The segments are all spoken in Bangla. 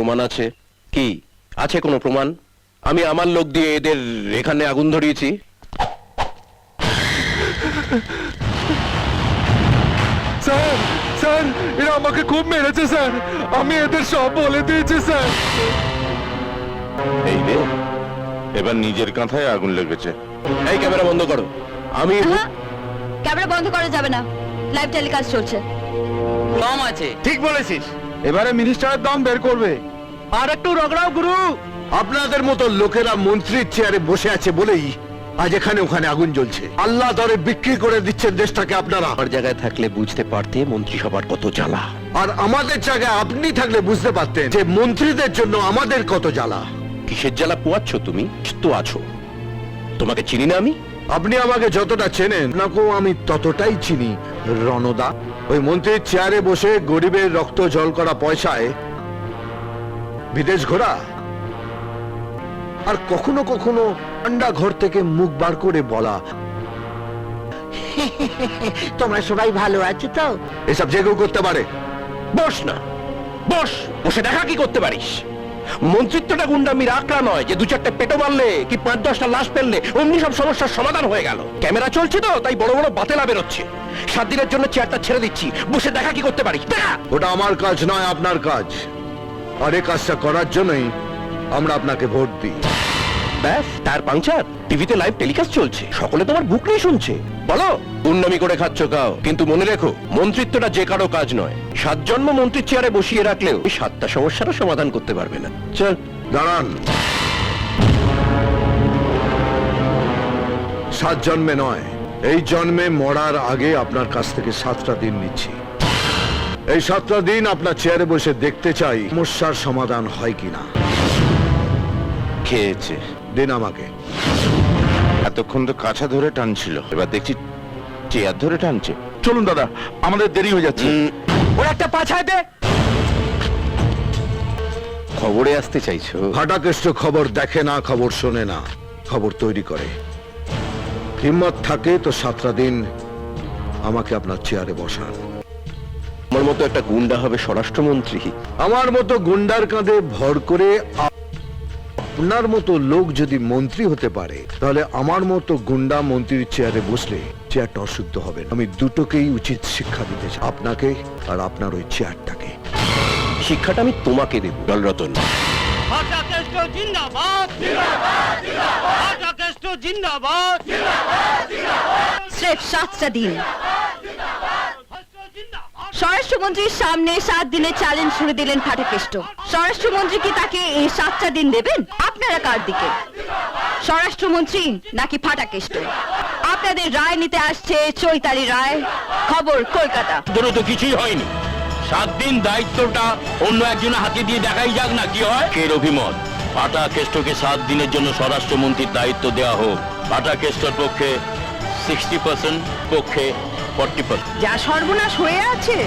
প্রমাণ আছে? কি আছে কোনো প্রমাণ? আমি আমার লোক দিয়ে এদের এখানে আগুন ধরিয়েছি। স্যার স্যার এরা আমাকে খুব মেরেছে স্যার, আমি এদের সব বলে দিয়েছি স্যার। এই রে, এবার নিজের কাঁথায় আগুন লেগেছে। এই ক্যামেরা বন্ধ করো। আমি ক্যামেরা বন্ধ করা যাবে না, লাইভ টেলিকাস্ট চলছে। কম আছে। ঠিক বলেছিস, এবারে মিনিস্টারের দাম বের করবে। আর একটু রগড়াও গুরু। আপনাদের মতো লোকেরা মন্ত্রীর চেয়ারে বসে আছে বলেই আজ এখানে ওখানে আগুন জ্বলছে। আল্লাহ দরে বিক্রি করে দিচ্ছেন দেশটাকে আপনারা। আমার জায়গায় থাকলে বুঝতে পারতে মন্ত্রিসভার কত জ্বালা। আর আমাদের জায়গায় আপনি থাকলে বুঝতে পারতেন যে মন্ত্রীদের জন্য আমাদের কত জ্বালা। কিসের জ্বালা পোয়াচ্ছ তুমি? তো আছো, তোমাকে চিনি না আমি? আপনি আমাকে যতটা চেনেন আপনাকেও আমি ততটাই চিনি রণদা। ওই মন্ত্রীর চেয়ারে বসে গরিবের রক্ত জল করা পয়সায় বিদেশ ঘোরা, আর কখনো কখনো ঠান্ডা ঘর থেকে মুখ বার করে বলা তোমরা সবাই ভালো আছো তো? এসব যে কেউ করতে পারে। বস না, বস, বসে দেখা কি করতে পারিস। মন্ত্রিত্বটা গুন্ডামির আঁকড়া নয় যে দু চারটে পেটো মারলে কি 5-10টা লাশ ফেললে অমনি সব সমস্যার সমাধান হয়ে গেল। ক্যামেরা চলছে তো তাই বড় বড় বাতেলা বেরোচ্ছে। 7 দিনের জন্য চেয়ারটা ছেড়ে দিচ্ছি, বসে দেখা কি করতে পারিস দেখা। ওটা আমার কাজ নয়, আপনার কাজ। আর এই কাজটা করার জন্যই আমরা আপনাকে ভোট দিই। ব্যাস, টায়ার পাংচার। টিভিতে লাইভ টেলিকাস্ট চলছে, সকলে তোমার বুক নিয়ে শুনছে। বলো, গুন্ডামি করে খাচ্ছ খাও, কিন্তু মনে রেখো মন্ত্রিত্বটা যে কারো কাজ নয়। 7 জন্ম মন্ত্রীর চেয়ারে বসিয়ে রাখলেও এই 7টা সমস্যারও সমাধান করতে পারবে না। চল দাঁড়ান। 7 জন্মে নয়, এই জন্মে মরার আগে আপনার কাছ থেকে 7টা দিন নিচ্ছি। এই 7টা দিন আপনার চেয়ারে বসে দেখতে চাই সমস্যার সমাধান হয় কিনা। খেয়েছে। দিন আমাকে। এতক্ষণ তো কাছা ধরে টানছিল, এবার দেখছি চেয়ার ধরে টানছে। চলুন দাদা, আমাদের দেরি হয়ে যাচ্ছে। ওর একটা পাছায় দে। খবরে আসতে চাইছো? ফাটাকেষ্ট খবর দেখে না, খবর শোনে না, খবর তৈরি করে। হিম্মত থাকে তো 7টা দিন আমাকে আপনার চেয়ারে বসান। আমার মতো একটা গুন্ডা হবে স্বরাষ্ট্রমন্ত্রী? আমার মতো গুন্ডার কাঁধে ভর করে আপনার মতো লোক যদি মন্ত্রী হতে পারে, তাহলে আমার মতো গুন্ডা মন্ত্রীর চেয়ারে বসলে চেয়ারটা অশুদ্ধ হবে। আমি দুটোকেই উচিত শিক্ষা দিতে চাই, আপনাকে আর আপনার ওই চেয়ারটাকে। শিক্ষাটা আমি তোমাকে দেব জলরতন। ফাটাকেষ্ট জিন্দাবাদ, জিন্দাবাদ, জিন্দাবাদ। ফাটাকেষ্ট জিন্দাবাদ, জিন্দাবাদ, জিন্দাবাদ। স্রেফ 7টা দিন। স্বরাষ্ট্রমন্ত্রীর সামনে 7 দিনের চ্যালেঞ্জ ছুড়ে দিলেন ফাটাকেষ্ট। স্বরাষ্ট্রমন্ত্রী কি তাকে এই 7টা দিন দেবেন? আপনারা কার দিকে, স্বরাষ্ট্রমন্ত্রী নাকি ফাটাকেষ্ট? আপনাদের রায় নিতে আসছে চৈতালি রায়। খবর কলকাতা। তোরও তো কিছুই হয়নি। 7 দিন দায়িত্বটা অন্য একজনের হাতে দিয়ে দেখাই যাক না কি হয়। এর অভিমত, ফাটাকেষ্টকে 7 দিনের জন্য স্বরাষ্ট্রমন্ত্রীর দায়িত্ব দেওয়া হোক। ফাটাকেষ্টর পক্ষে 60%, পক্ষে 40%। যা সর্বনাশ হয়ে আছে,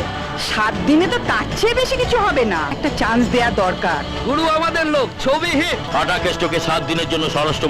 7 দিনে তো তার চেয়ে বেশি কিছু হবে না। একটা চান্স দেয়া দরকার। গুরু আমাদের লোক, ছবি হিট। ফাটাকেষ্টকে 7 দিনের জন্য স্বরাষ্ট্র